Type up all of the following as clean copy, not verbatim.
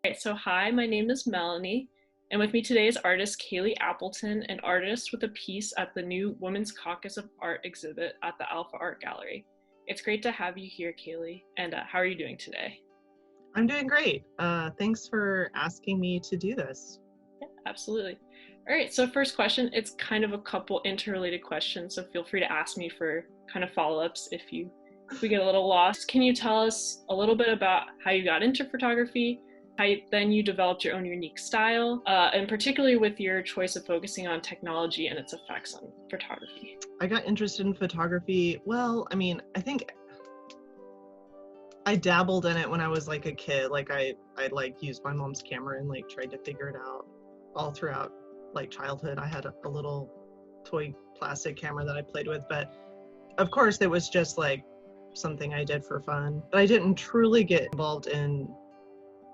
Alright, so hi, my name is Melanie, and with me today is artist Kalee Appleton, an artist with a piece at the new Women's Caucus of Art exhibit at the Alfa Art Gallery. It's great to have you here, Kalee, and how are you doing today? I'm doing great. Thanks for asking me to do this. Yeah, absolutely. Alright, so first question, it's kind of a couple interrelated questions, so feel free to ask me for kind of follow-ups if we get a little lost. Can you tell us a little bit about how you got into photography? Then you developed your own unique style, and particularly with your choice of focusing on technology and its effects on photography. I got interested in photography. Well, I think I dabbled in it when I was like a kid. Like I like used my mom's camera and like tried to figure it out all throughout like childhood. I had a little toy plastic camera that I played with, but of course it was just like something I did for fun. But I didn't truly get involved in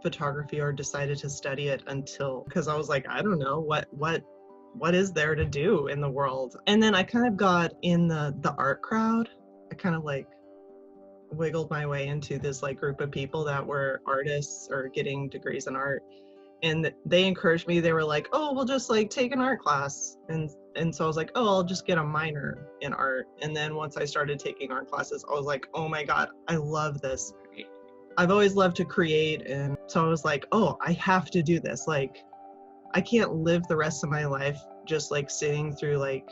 photography or decided to study it until, because I was like, I don't know what is there to do in the world. And then I kind of got in the art crowd. I kind of like wiggled my way into this like group of people that were artists or getting degrees in art, and they encouraged me. They were like, oh, we'll just like take an art class, and so I was like, oh, I'll just get a minor in art. And then once I started taking art classes, I was like, oh my god, I love this. I've always loved to create, and so I was like, oh, I have to do this. Like, I can't live the rest of my life just like sitting through like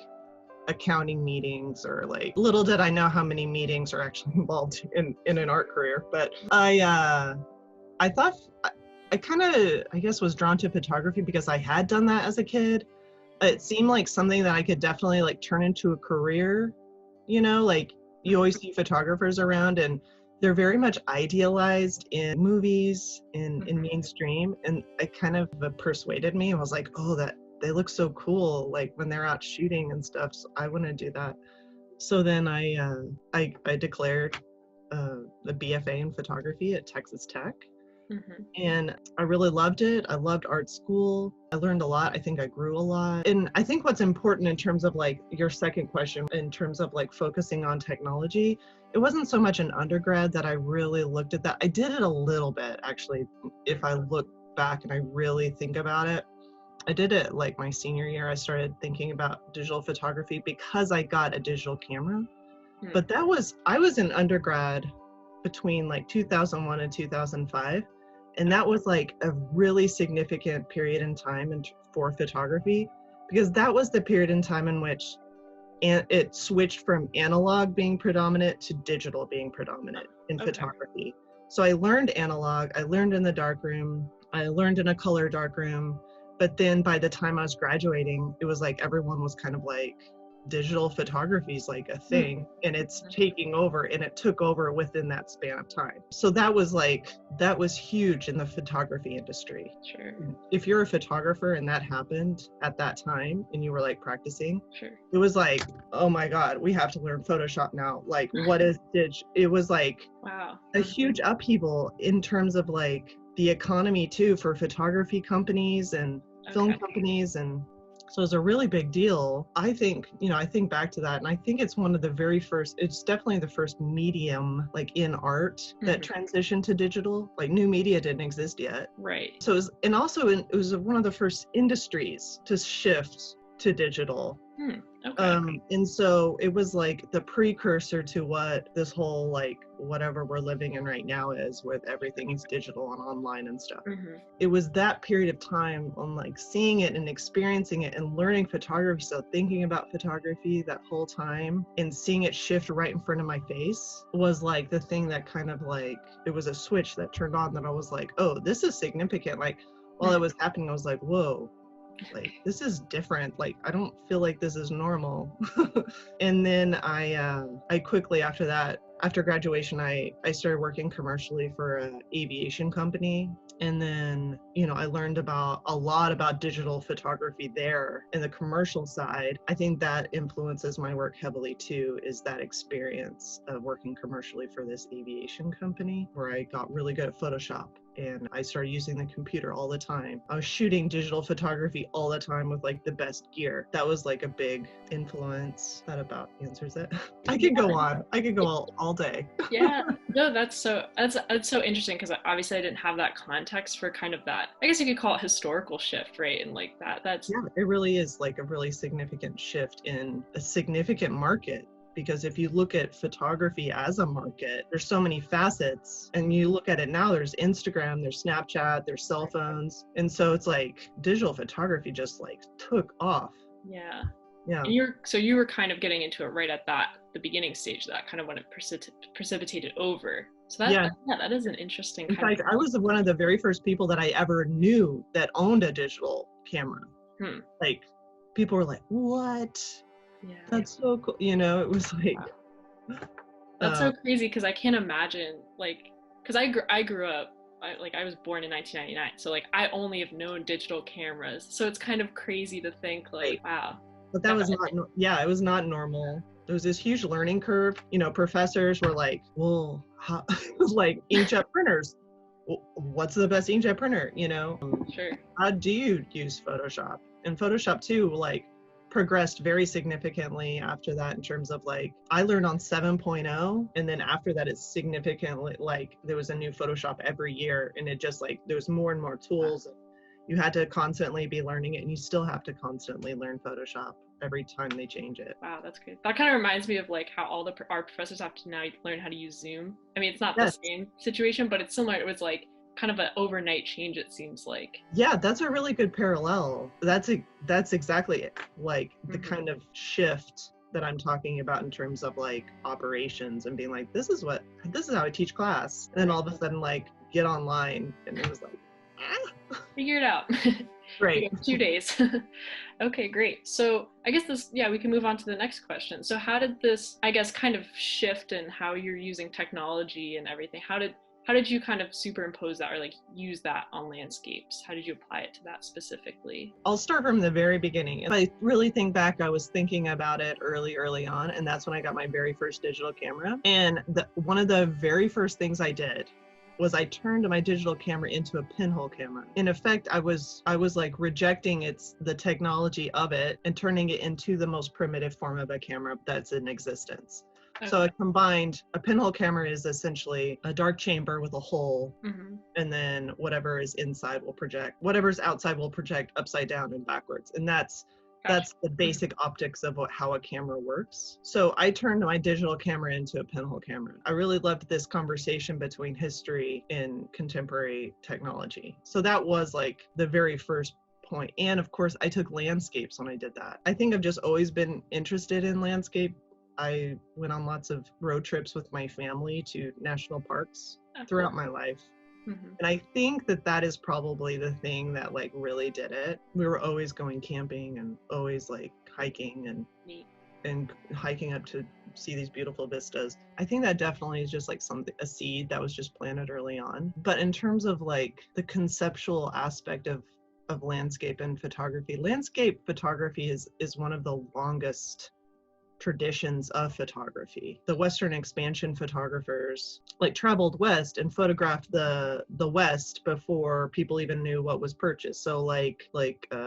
accounting meetings, or like, little did I know how many meetings are actually involved in an art career. But I thought I kind of, I guess, was drawn to photography because I had done that as a kid. It seemed like something that I could definitely like turn into a career, like you always see photographers around and they're very much idealized in movies, in mainstream, and it kind of persuaded me. I was like, oh, that they look so cool, like when they're out shooting and stuff. So I want to do that. So then I declared the BFA in photography at Texas Tech. And I really loved it. I loved art school. I learned a lot. I think I grew a lot. And I think what's important in terms of like your second question, in terms of like focusing on technology, it wasn't so much an undergrad that I really looked at that. I did it a little bit, actually. If I look back and I really think about it, I did it like my senior year. I started thinking about digital photography because I got a digital camera. But I was in undergrad between like 2001 and 2005. And that was like a really significant period in time for photography, because that was the period in time in which it switched from analog being predominant to digital being predominant in photography. So I learned analog, I learned in the darkroom, I learned in a color darkroom, but then by the time I was graduating, it was like everyone was kind of like, digital photography is like a thing, and it's taking over, and it took over within that span of time. So that was huge in the photography industry. Sure. If you're a photographer and that happened at that time and you were like practicing, Sure. It was like, oh my god, we have to learn Photoshop now. Like, what is it was like, wow, a huge upheaval in terms of like the economy too, for photography companies and film companies. And so it's a really big deal. I think back to that, and I think it's it's definitely the first medium like in art that transitioned to digital. Like new media didn't exist yet. Right. So it was one of the first industries to shift to digital. And so it was like the precursor to what this whole like whatever we're living in right now is, with everything is digital and online and stuff. It was that period of time on like seeing it and experiencing it and learning photography. So thinking about photography that whole time and seeing it shift right in front of my face was like the thing that kind of like, it was a switch that turned on, that I was like, oh, this is significant. Like while it was happening, I was like, whoa, like this is different. Like I don't feel like this is normal. And then I quickly after that, after graduation, I started working commercially for an aviation company. And then, I learned a lot about digital photography there in the commercial side. I think that influences my work heavily too, is that experience of working commercially for this aviation company, where I got really good at Photoshop and I started using the computer all the time. I was shooting digital photography all the time with like the best gear. That was like a big influence. That about answers it. I could go on. I could go all day. Yeah, no, that's so interesting because obviously I didn't have that context for kind of that. I guess you could call it historical shift, right? And like that. That's Yeah, it really is like a really significant shift in a significant market. Because if you look at photography as a market, there's so many facets. And you look at it now, there's Instagram, there's Snapchat, there's cell phones. And so it's like digital photography just like took off. Yeah. Yeah. And you were kind of getting into it right at the beginning stage, that kind of when it precipitated over. So that is an interesting In fact, I was one of the very first people that I ever knew that owned a digital camera. Like people were like, what? Yeah, that's so cool. You know, it was like that's so crazy because I can't imagine like because I grew up I was born in 1999, so like I only have known digital cameras, so it's kind of crazy to think like wow. But that was not it was not normal. There was this huge learning curve. You know, professors were like, well, how, like inkjet printers. What's the best inkjet printer? You know, sure. How do you use Photoshop? And Photoshop too, like progressed very significantly after that in terms of like I learned on 7.0 and then after that it's significantly like there was a new Photoshop every year and it just like there was more and more tools. You had to constantly be learning it and you still have to constantly learn Photoshop every time they change it. Wow, that's great. That kind of reminds me of like how all our professors have to now learn how to use Zoom. I mean, it's not the same situation, but it's similar. It was like kind of an overnight change, it seems like. Yeah, that's a really good parallel. That's exactly it. Like the kind of shift that I'm talking about in terms of like operations and being like, this is how I teach class. And then all of a sudden like get online and it was like, figure it out. Great. 2 days. Okay, great. So I guess we can move on to the next question. So how did this, I guess, kind of shift in how you're using technology and everything? How did you kind of superimpose that or like use that on landscapes? How did you apply it to that specifically? I'll start from the very beginning. If I really think back, I was thinking about it early on, and that's when I got my very first digital camera. And one of the very first things I did was I turned my digital camera into a pinhole camera. In effect, I was like rejecting the technology of it and turning it into the most primitive form of a camera that's in existence. Okay. So a pinhole camera is essentially a dark chamber with a hole, and then whatever is inside will project. Whatever's outside will project upside down and backwards. And that's the basic optics of how a camera works. So I turned my digital camera into a pinhole camera. I really loved this conversation between history and contemporary technology. So that was like the very first point. And of course, I took landscapes when I did that. I think I've just always been interested in landscape. I went on lots of road trips with my family to national parks throughout my life. And I think that is probably the thing that like really did it. We were always going camping and always like hiking and hiking up to see these beautiful vistas. I think that definitely is just like a seed that was just planted early on. But in terms of like the conceptual aspect of landscape photography is one of the longest traditions of photography. The Western expansion photographers like traveled west and photographed the West before people even knew what was purchase. So like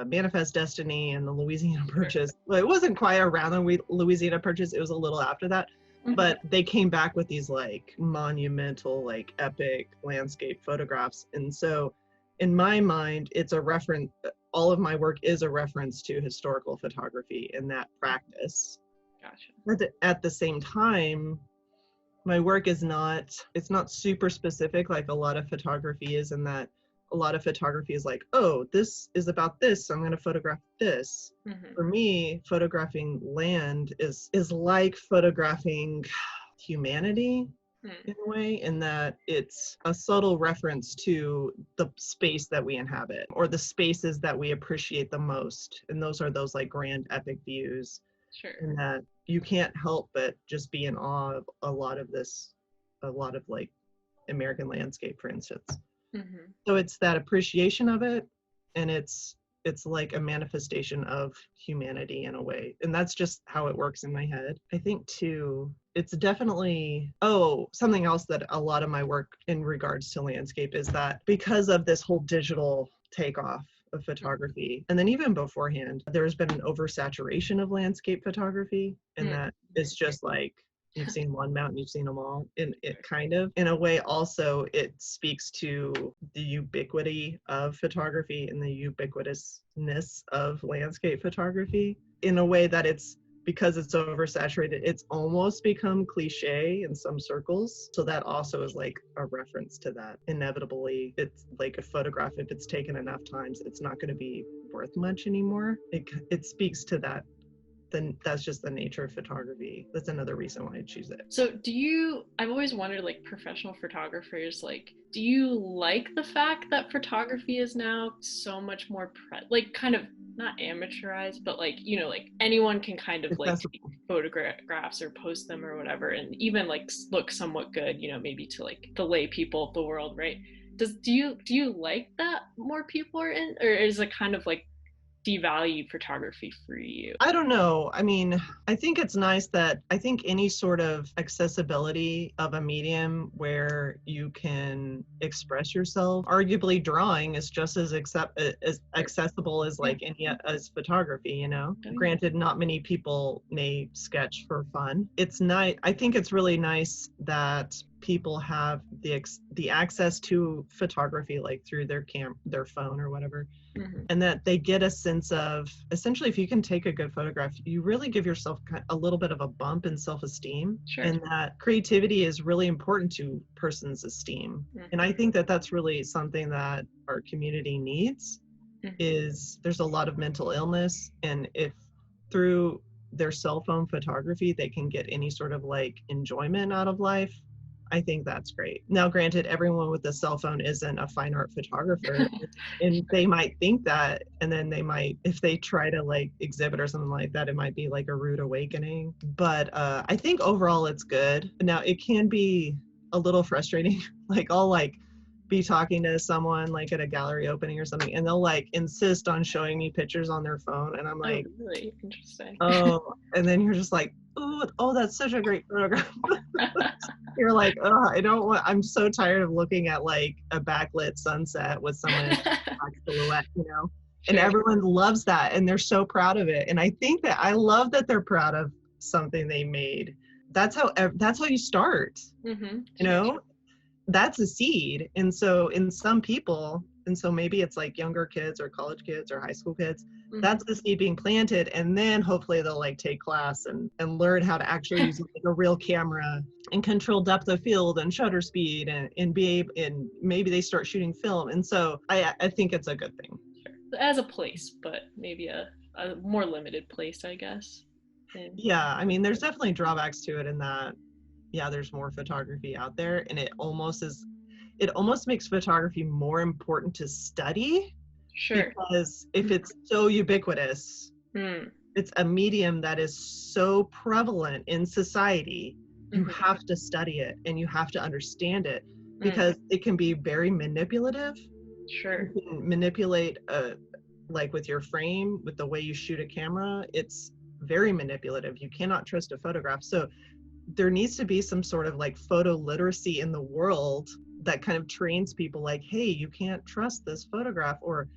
Manifest Destiny and the Louisiana Purchase. Well, it wasn't quite around the Louisiana Purchase. It was a little after that. But they came back with these like monumental, like epic landscape photographs. And so in my mind, it's a reference. All of my work is a reference to historical photography in that practice. Gotcha. But at the same time, my work it's not super specific like a lot of photography is, in that a lot of photography is like, oh, this is about this, so I'm going to photograph this. For me, photographing land is like photographing humanity in a way, in that it's a subtle reference to the space that we inhabit or the spaces that we appreciate the most. And those are those like grand epic views. Sure. And that you can't help but just be in awe of a lot of like American landscape, for instance. So it's that appreciation of it, and it's like a manifestation of humanity in a way. And that's just how it works in my head. I think too, it's definitely, something else that a lot of my work in regards to landscape is that because of this whole digital takeoff of photography, and then even beforehand, there's been an oversaturation of landscape photography, and that is just like, you've seen one mountain, you've seen them all. And it kind of, in a way, also, it speaks to the ubiquity of photography and the ubiquitousness of landscape photography in a way that it's, because it's oversaturated, it's almost become cliche in some circles. So that also is like a reference to that. Inevitably, it's like a photograph, if it's taken enough times, it's not going to be worth much anymore. It speaks to that. Then that's just the nature of photography. That's another reason why I choose it. So I've always wondered, like, professional photographers, like, do you like the fact that photography is now so much more like, kind of not amateurized, but like, like anyone can kind of like take photographs or post them or whatever, and even like look somewhat good, maybe to like the lay people of the world, right? Do you like that more people are in, or is it kind of like devalue photography for you? I don't know. I mean, I think it's nice that I think any sort of accessibility of a medium where you can express yourself, arguably drawing is just as accessible as like as photography, Granted, not many people may sketch for fun. It's nice. I think it's really nice that people have the access to photography, like through their phone or whatever. Mm-hmm. And that they get a sense of, essentially, if you can take a good photograph, you really give yourself a little bit of a bump in self-esteem. Sure. And that creativity is really important to person's esteem. Mm-hmm. And I think that that's really something that our community needs. Mm-hmm. Is there's a lot of mental illness, and if through their cell phone photography they can get any sort of like enjoyment out of life, I think that's great. Now, granted, everyone with a cell phone isn't a fine art photographer, and they might think that, and then they might, if they try to like exhibit or something like that, it might be like a rude awakening. But I think overall it's good. Now, it can be a little frustrating. Like I'll like be talking to someone like at a gallery opening or something, and they'll like insist on showing me pictures on their phone, and I'm like, oh, really interesting. Oh, and then you're just like, oh, that's such a great photograph. You're like, I'm so tired of looking at like a backlit sunset with someone in a black silhouette, Sure. And everyone loves that, and they're so proud of it. And I think that I love that they're proud of something they made. That's how you start. Mm-hmm. That's a seed. And so in some people, and so maybe it's like younger kids or college kids or high school kids, mm-hmm. That's the seed being planted, and then hopefully they'll like take class and learn how to actually use like a real camera and control depth of field and shutter speed and be able, and maybe they start shooting film. And so I think it's a good thing. Sure. As a place, but maybe a more limited place, I guess. Yeah, I mean, there's definitely drawbacks to it in that, there's more photography out there, and it almost makes photography more important to study. Sure. Because if it's so ubiquitous, it's a medium that is so prevalent in society, you have to study it and you have to understand it, because it can be very manipulative. Sure. You can manipulate like with your frame, with the way you shoot a camera, it's very manipulative. You cannot trust a photograph. So there needs to be some sort of like photo literacy in the world that kind of trains people like, hey, you can't trust this photograph, or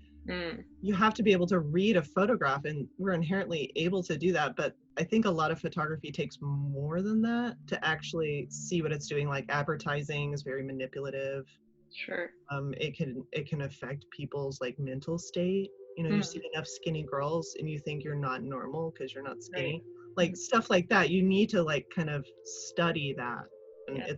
you have to be able to read a photograph, and we're inherently able to do that. But I think a lot of photography takes more than that to actually see what it's doing. Like advertising is very manipulative. Sure. It can affect people's like mental state. You see enough skinny girls and you think you're not normal because you're not skinny. Right. Like stuff like that. You need to like kind of study that. And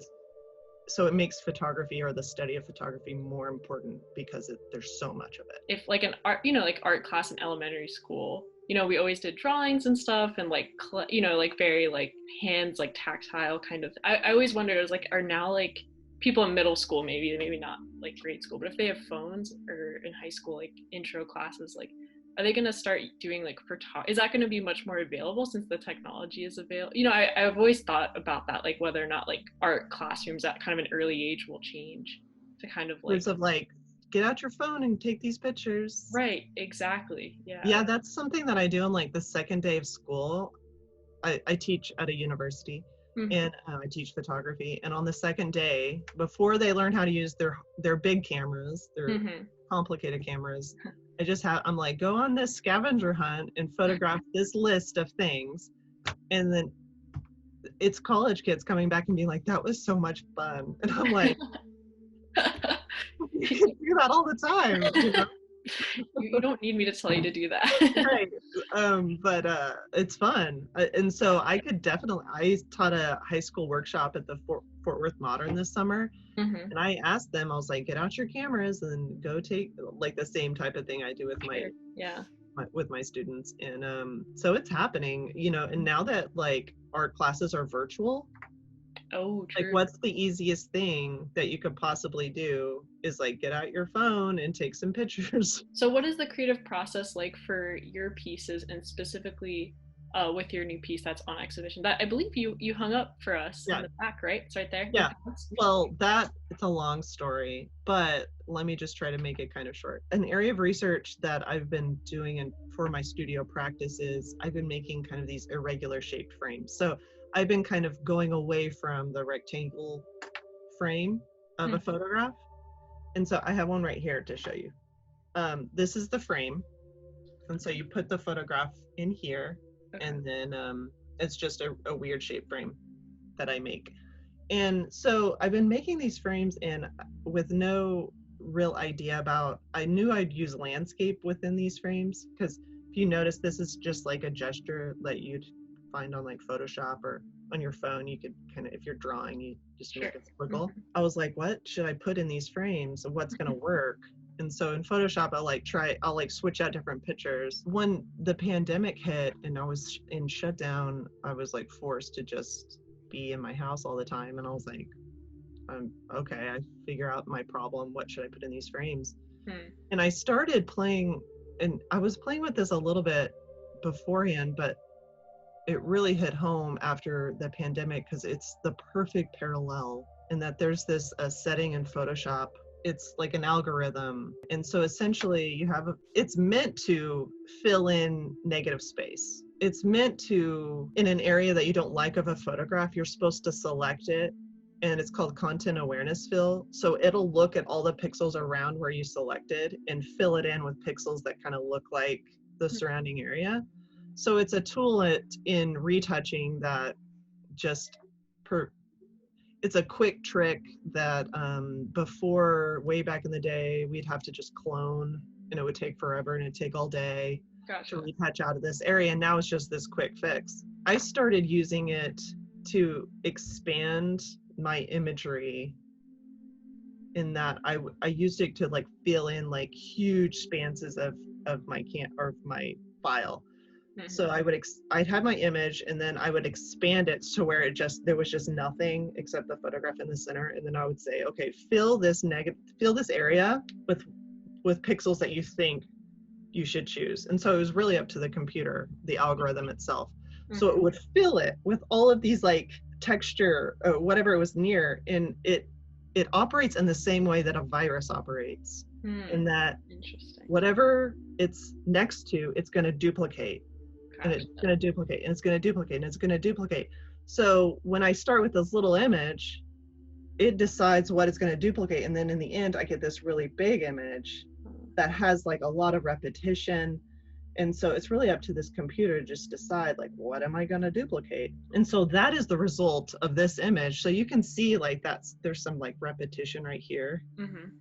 so it makes photography, or the study of photography, more important because there's so much of it. If like an art, like art class in elementary school, we always did drawings and stuff, and like, like very like hands, like tactile kind of. I always wondered, I was like, are now like people in middle school, maybe not like grade school, but if they have phones, or in high school, like intro classes, like, are they going to start doing like is that going to be much more available since the technology is available? I've always thought about that, like whether or not like art classrooms at kind of an early age will change to kind of like, get out your phone and take these pictures. Right, exactly. Yeah, that's something that I do on like the second day of school. I teach at a university, Mm-hmm. and I teach photography. And on the second day, before they learn how to use their big cameras, their Mm-hmm. complicated cameras, I'm like, go on this scavenger hunt and photograph this list of things. And then it's college kids coming back and being like, that was so much fun. And I'm like, you can do that all the time, you know? You don't need me to tell you to do that. Right. But it's fun. And so I taught a high school workshop at the Fort Worth Modern this summer. Mm-hmm. And I asked them, I was like, get out your cameras and go take like the same type of thing I do with my students. And so it's happening, you know, and now that like our classes are virtual, Oh, true. like what's the easiest thing that you could possibly do is like get out your phone and take some pictures. So what is the creative process like for your pieces, and specifically with your new piece that's on exhibition that I believe you hung up for us in the back, right? It's right there. Yeah. Well, it's a long story, but let me just try to make it kind of short. An area of research that I've been doing for my studio practice is I've been making kind of these irregular shaped frames. So I've been kind of going away from the rectangle frame of a photograph. And so I have one right here to show you. This is the frame. And so you put the photograph in here, and then it's just a weird shaped frame that I make. And so I've been making these frames and with no real idea I knew I'd use landscape within these frames, because if you notice, this is just like a gesture that you'd find on like Photoshop or on your phone. You could kind of, if you're drawing, you just make a squiggle. I was like, what should I put in these frames? What's going to work? And so in Photoshop, I'll switch out different pictures. When the pandemic hit and I was in shutdown, I was like forced to just be in my house all the time. And I was like, okay, I figure out my problem. What should I put in these frames? And I started playing, and I was playing with this a little bit beforehand, but it really hit home after the pandemic because it's the perfect parallel in that there's this setting in Photoshop. It's like an algorithm. And so essentially it's meant to fill in negative space. It's meant to, in an area that you don't like of a photograph, you're supposed to select it, and it's called content awareness fill. So it'll look at all the pixels around where you selected and fill it in with pixels that kind of look like the surrounding area. So it's a tool in retouching that it's a quick trick that before, way back in the day, we'd have to just clone and it would take forever and it'd take all day to retouch out of this area. And now it's just this quick fix. I started using it to expand my imagery in that I used it to like fill in like huge spanses of my my file. So I'd have my image and then I would expand it to where there was just nothing except the photograph in the center. And then I would say, okay, fill this area with pixels that you think you should choose. And so it was really up to the computer, the algorithm itself. So it would fill it with all of these like texture or whatever it was near. And it operates in the same way that a virus operates, in that whatever it's next to, it's going to duplicate. And it's going to duplicate, and it's going to duplicate, and it's going to duplicate. So when I start with this little image, it decides what it's going to duplicate. And then in the end, I get this really big image that has like a lot of repetition. And so it's really up to this computer to just decide like, what am I going to duplicate? And so that is the result of this image. So you can see like there's some like repetition right here.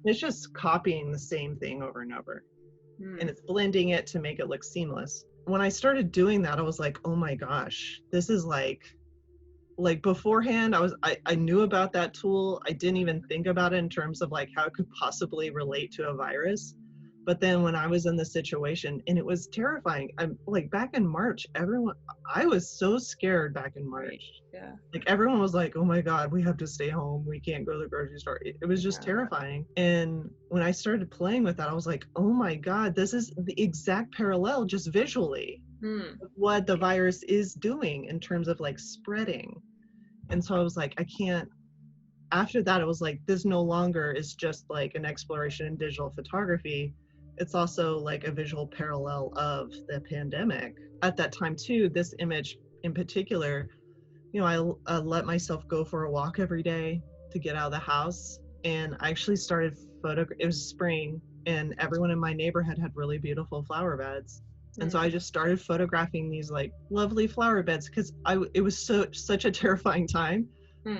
It's just copying the same thing over and over. And it's blending it to make it look seamless. When I started doing that, I was like, oh my gosh, this is like beforehand, I knew about that tool. I didn't even think about it in terms of like how it could possibly relate to a virus. But then when I was in the situation, and it was terrifying, I'm like back in March, I was so scared back in March. Yeah. Like everyone was like, oh my God, we have to stay home. We can't go to the grocery store. It was just terrifying. And when I started playing with that, I was like, oh my God, this is the exact parallel just visually of what the virus is doing in terms of like spreading. And so I was like, after that, it was like, this no longer is just like an exploration in digital photography. It's also like a visual parallel of the pandemic. At that time too, this image in particular you know, I let myself go for a walk every day to get out of the house. And I actually started it was spring, and everyone in my neighborhood had really beautiful flower beds. And so I just started photographing these like lovely flower beds, because it was such a terrifying time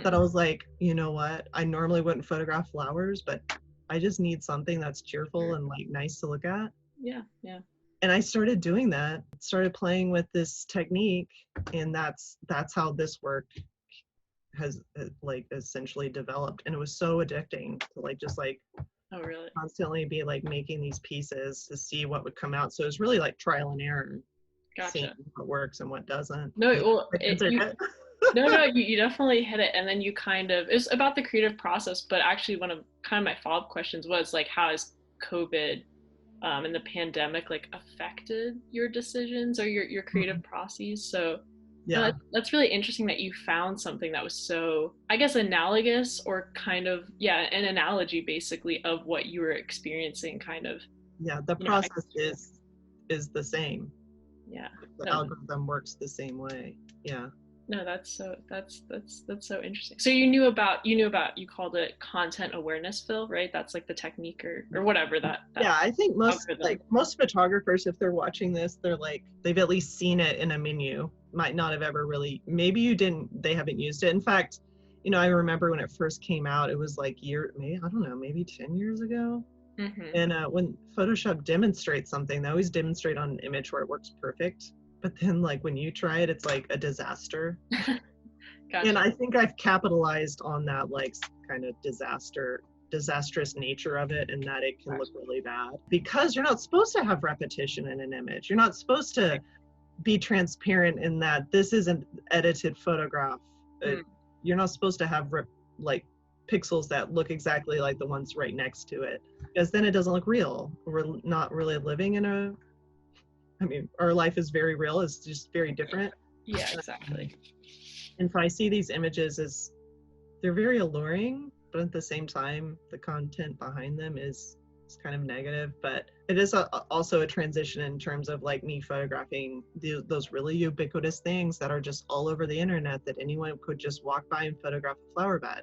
that I was like, you know what? I normally wouldn't photograph flowers, but I just need something that's cheerful and like nice to look at. Yeah, yeah. And I started doing that, started playing with this technique, and that's how this work has like essentially developed. And it was so addicting to like just like Oh, really? constantly be like making these pieces to see what would come out. So it was really like trial and error, seeing Gotcha. what works and what doesn't. No, well, no, Yeah. you definitely hit it. And then you kind of, it's about the creative process, but actually one of kind of my follow-up questions was like, how has COVID and the pandemic like affected your decisions or your creative processes? So Yeah. that's really interesting that you found something that was so, I guess, analogous, or kind of, yeah, an analogy basically of what you were experiencing, kind of. Yeah, the process is the same. Yeah. The algorithm works the same way. Yeah. No, that's so interesting. So you knew about, you called it content awareness fill, right? That's like the technique or whatever that yeah, I think most algorithm. most photographers, if they're watching this, they're like, they've at least seen it in a menu, might not have ever really, maybe they haven't used it. In fact, you know, I remember when it first came out, it was like maybe, I don't know, maybe 10 years ago. And when Photoshop demonstrates something, they always demonstrate on an image where it works perfect. But then like when you try it, it's like a disaster. Gotcha. And I think I've capitalized on that like kind of disastrous nature of it, and that it can look really bad, because you're not supposed to have repetition in an image. You're not supposed to be transparent in that this is an edited photograph. You're not supposed to have like pixels that look exactly like the ones right next to it, because then it doesn't look real. We're not really living in I mean, our life is very real. It's just very different. Yeah, exactly. And so I see these images as they're very alluring, but at the same time, the content behind them is kind of negative. But it is also a transition in terms of like me photographing those really ubiquitous things that are just all over the internet, that anyone could just walk by and photograph a flower bed.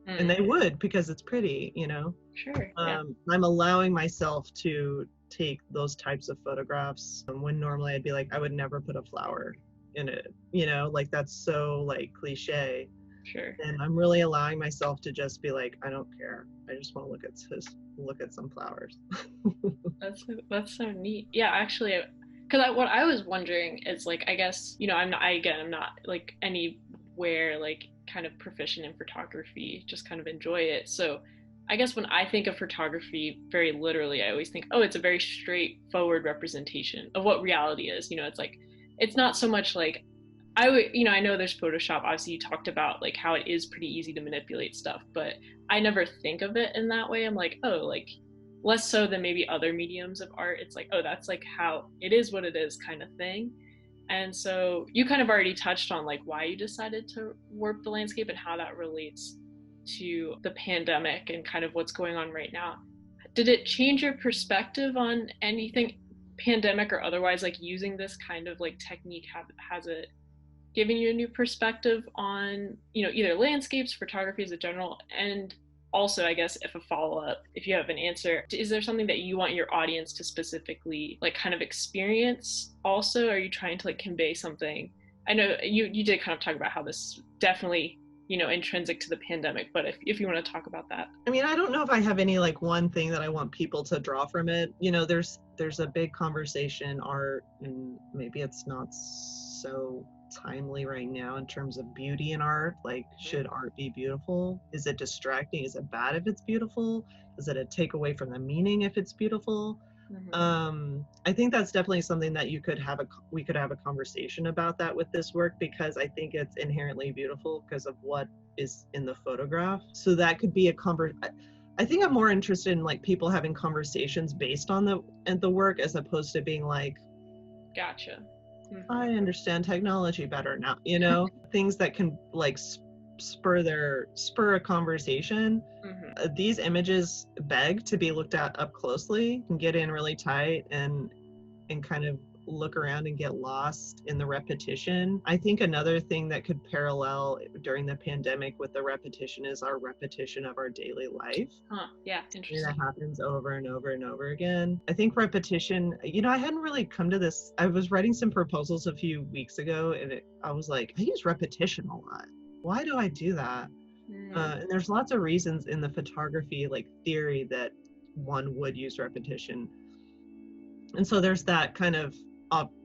And they would, because it's pretty, you know. Sure. Yeah. I'm allowing myself to take those types of photographs when normally I'd be like, I would never put a flower in it, you know, like that's so like cliche. Sure. And I'm really allowing myself to just be like, I don't care. I just want to look at some flowers. That's so neat. Yeah, actually, because what I was wondering is like, I guess, you know, I'm not like anywhere like kind of proficient in photography, just kind of enjoy it. So I guess when I think of photography very literally, I always think, oh, it's a very straightforward representation of what reality is. You know, it's like, it's not so much like, I know there's Photoshop. Obviously, you talked about like how it is pretty easy to manipulate stuff, but I never think of it in that way. I'm like, oh, like less so than maybe other mediums of art. It's like, oh, that's like how it is what it is kind of thing. And so you kind of already touched on like why you decided to warp the landscape and how that relates to the pandemic and kind of what's going on right now. Did it change your perspective on anything, pandemic or otherwise, like using this kind of like technique? Has it given you a new perspective on, you know, either landscapes, photography as a general, and also, I guess, if a follow-up, if you have an answer, is there something that you want your audience to specifically like kind of experience also? Are you trying to like convey something? I know you did kind of talk about how this definitely, you know, intrinsic to the pandemic, but if you want to talk about that. I mean, I don't know if I have any like one thing that I want people to draw from it. You know, there's a big conversation, art, and maybe it's not so timely right now in terms of beauty in art. Like, should art be beautiful? Is it distracting? Is it bad if it's beautiful? Does it take away from the meaning if it's beautiful? I think that's definitely something that we could have a conversation about that with this work, because I think it's inherently beautiful because of what is in the photograph. So that could be I think I'm more interested in like people having conversations based on the work, as opposed to being like, gotcha. I understand technology better now, you know. Things that can like spur a conversation. These images beg to be looked at up closely and get in really tight and kind of look around and get lost in the repetition. I think another thing that could parallel during the pandemic with the repetition is our repetition of our daily life. Yeah, interesting. And that happens over and over and over again. I think repetition, I hadn't really come to this. I was writing some proposals a few weeks ago, and I was like, I use repetition a lot. Why do I do that? And there's lots of reasons in the photography theory that one would use repetition. And so there's that kind of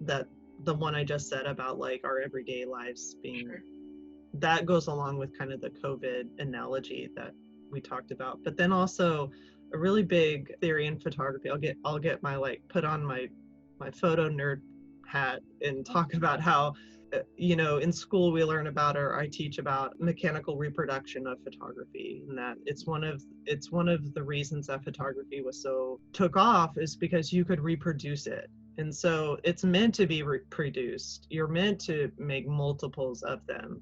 the one I just said about our everyday lives being, that goes along with kind of the COVID analogy that we talked about. But then also a really big theory in photography, I'll get my put on my photo nerd hat and talk about how in school we learn about, or I teach about, mechanical reproduction of photography, and that it's one of the reasons that photography took off is because you could reproduce it. And so it's meant to be reproduced. You're meant to make multiples of them.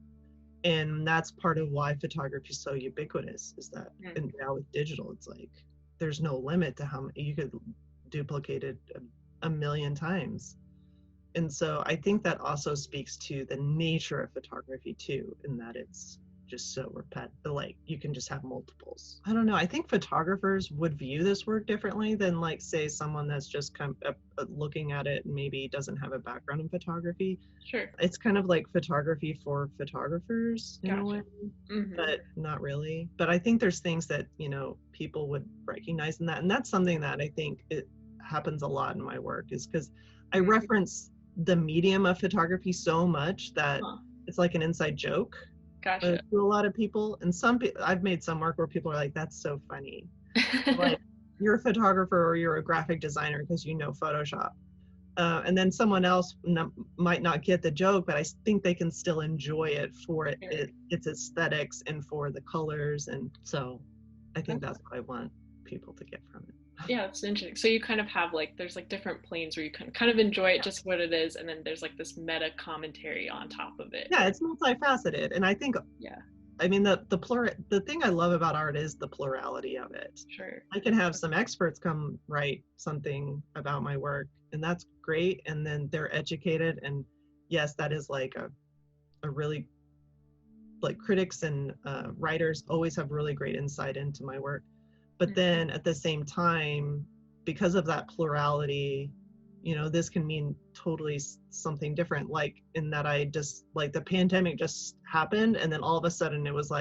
And that's part of why photography is so ubiquitous, is that and now with digital, it's there's no limit to how many you could duplicate it a million times. And so I think that also speaks to the nature of photography too, in that it's just so repetitive, you can just have multiples. I don't know. I think photographers would view this work differently than say someone that's just kind of looking at it and maybe doesn't have a background in photography. Sure. It's kind of like photography for photographers in a way, but not really. But I think there's things that, people would recognize in that. And that's something that I think it happens a lot in my work, is because I reference the medium of photography so much that it's like an inside joke. Gotcha. To a lot of people. And I've made some work where people are like, that's so funny. You're a photographer or you're a graphic designer because you know Photoshop. And then someone else might not get the joke, but I think they can still enjoy it for its aesthetics and for the colors. And so I think that's what I want people to get from it. Yeah, it's interesting. So you kind of have there's different planes where you can kind of enjoy it just what it is, and then there's this meta commentary on top of it. Yeah, it's multifaceted. And I think I mean the thing I love about art is the plurality of it. Sure. I can have some experts come write something about my work, and that's great, and then they're educated, and yes, that is a really critics and writers always have really great insight into my work. But then at the same time, because of that plurality, this can mean totally something different. In that I just, the pandemic just happened, and then all of a sudden it was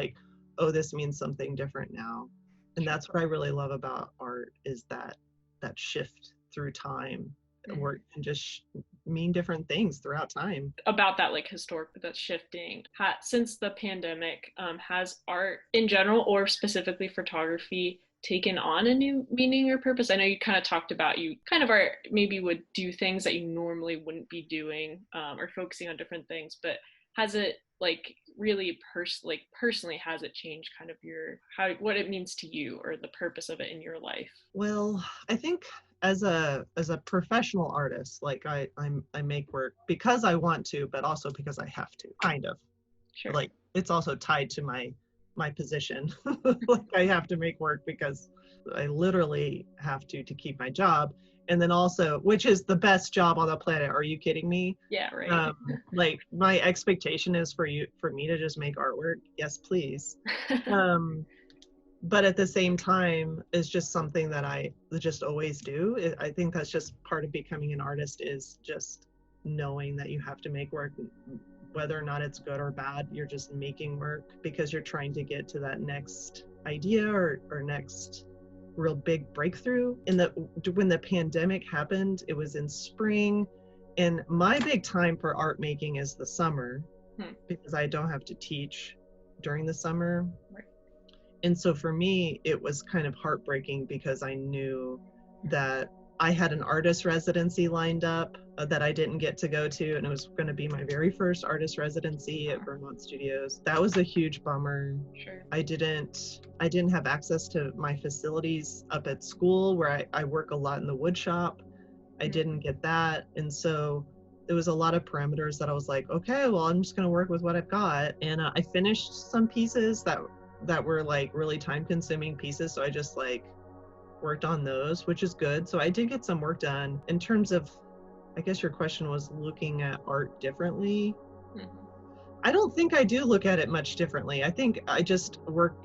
oh, this means something different now. And that's what I really love about art, is that shift through time, where it can just mean different things throughout time. About that historic, that's shifting. Since the pandemic, has art in general, or specifically photography, taken on a new meaning or purpose? I know you kind of talked about you kind of maybe would do things that you normally wouldn't be doing, or focusing on different things, but has it really personally has it changed kind of what it means to you, or the purpose of it in your life? Well, I think as a professional artist, I make work because I want to, but also because I have to, kind of. Sure. It's also tied to my position. I have to make work because I literally have to keep my job. And then also, which is the best job on the planet. Are you kidding me? Yeah, right. My expectation is for me to just make artwork. Yes, please. But at the same time, it's just something that I just always do. I think that's just part of becoming an artist, is just knowing that you have to make work. Whether or not it's good or bad, you're just making work because you're trying to get to that next idea or next real big breakthrough. When the pandemic happened, it was in spring, and my big time for art making is the summer, because I don't have to teach during the summer. Right. And so for me, it was kind of heartbreaking, because I knew that I had an artist residency lined up that I didn't get to go to, and it was going to be my very first artist residency at Vermont Studios. That was a huge bummer. Sure. I didn't have access to my facilities up at school, where I work a lot in the wood shop. I didn't get that, and so there was a lot of parameters that I was like, okay, well, I'm just going to work with what I've got. And I finished some pieces that were really time-consuming pieces, so I just worked on those, which is good. So I did get some work done. In terms of I guess your question was looking at art differently. Mhm. I don't think I do look at it much differently. I think I just work,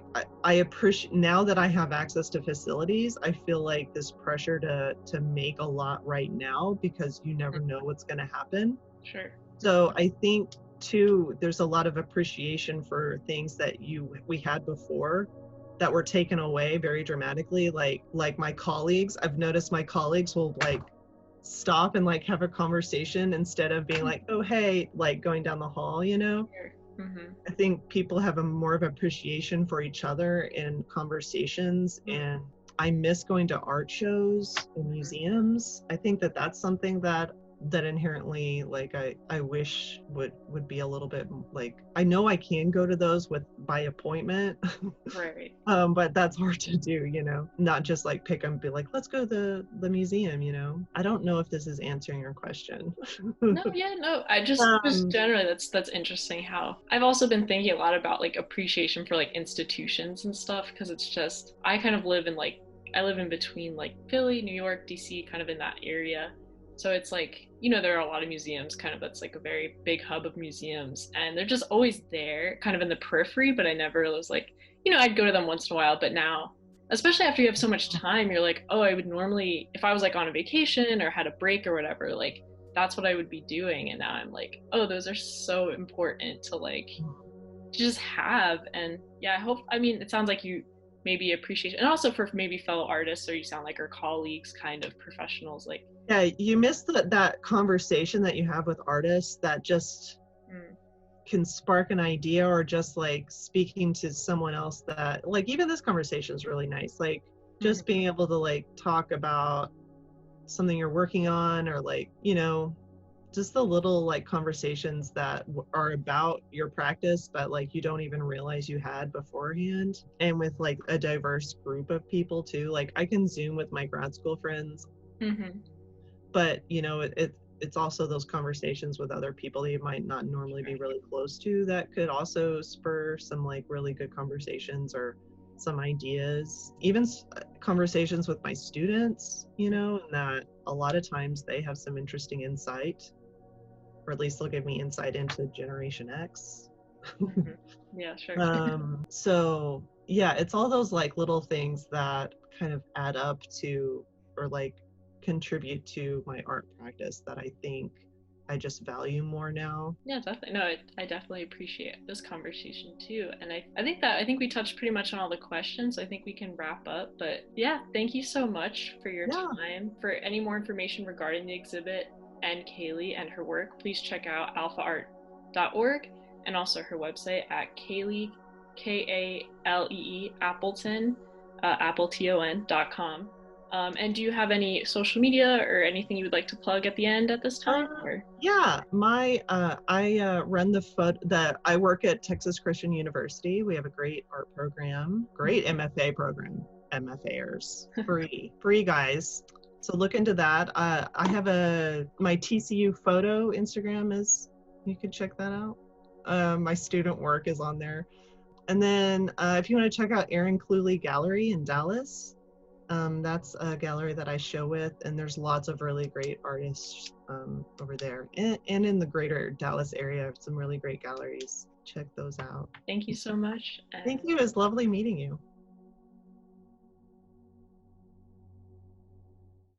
I appreciate, now that I have access to facilities, I feel like this pressure to make a lot right now, because you never know what's going to happen. Sure. So I think too, there's a lot of appreciation for things that we had before that were taken away very dramatically. Like my colleagues, I've noticed my colleagues will like stop and like have a conversation instead of being like, oh hey, like going down the hall, you know. Sure. Mm-hmm. I think people have a more of appreciation for each other in conversations, and I miss going to art shows and museums. I think that that's something that inherently, like, I wish would be a little bit like, I know I can go to those with by appointment. Right. But that's hard to do, you know, not just like pick them and be like, let's go to the museum, you know. I don't know if this is answering your question. No, yeah, no. I just generally that's interesting how I've also been thinking a lot about like appreciation for like institutions and stuff, because it's just I kind of live in like I live in between like Philly, New York, DC, kind of in that area. So it's like, you know, there are a lot of museums, kind of that's like a very big hub of museums, and they're just always there, kind of in the periphery, but I never was like, you know, I'd go to them once in a while, but now, especially after you have so much time, you're like, oh, I would normally, if I was like on a vacation or had a break or whatever, like that's what I would be doing. And now I'm like, oh, those are so important to like to just have. And yeah, I hope, I mean, it sounds like you maybe appreciate, and also for maybe fellow artists, or you sound like our colleagues, kind of professionals, like Yeah, you miss that conversation that you have with artists that just can spark an idea, or just like speaking to someone else that, like, even this conversation is really nice. Like just being able to like talk about something you're working on, or like, you know, just the little like conversations that are about your practice, but like you don't even realize you had beforehand. And with like a diverse group of people too. Like I can Zoom with my grad school friends, but you know, it's also those conversations with other people that you might not normally be really close to that could also spur some like really good conversations or some ideas, even conversations with my students, you know, and that a lot of times they have some interesting insight, or at least they'll give me insight into Generation X. Yeah, sure. So yeah, it's all those like little things that kind of add up to, or like contribute to my art practice, that I think I just value more now. Yeah, definitely. No, I definitely appreciate this conversation too. And I think we touched pretty much on all the questions. So I think we can wrap up. But yeah, thank you so much for your time. For any more information regarding the exhibit and Kalee and her work, please check out alfaart.org, and also her website at Kalee, Kalee Appleton, appleton.com. And do you have any social media or anything you would like to plug at the end at this time? Yeah, my I run I work at Texas Christian University. We have a great art program, great MFA program, MFAers, free guys. So look into that. I have my TCU photo Instagram is, you can check that out. My student work is on there. And then if you want to check out Aaron Cluley Gallery in Dallas, that's a gallery that I show with, and there's lots of really great artists over there, and in the greater Dallas area, some really great galleries. Check those out. Thank you so much. Thank you. It was lovely meeting you.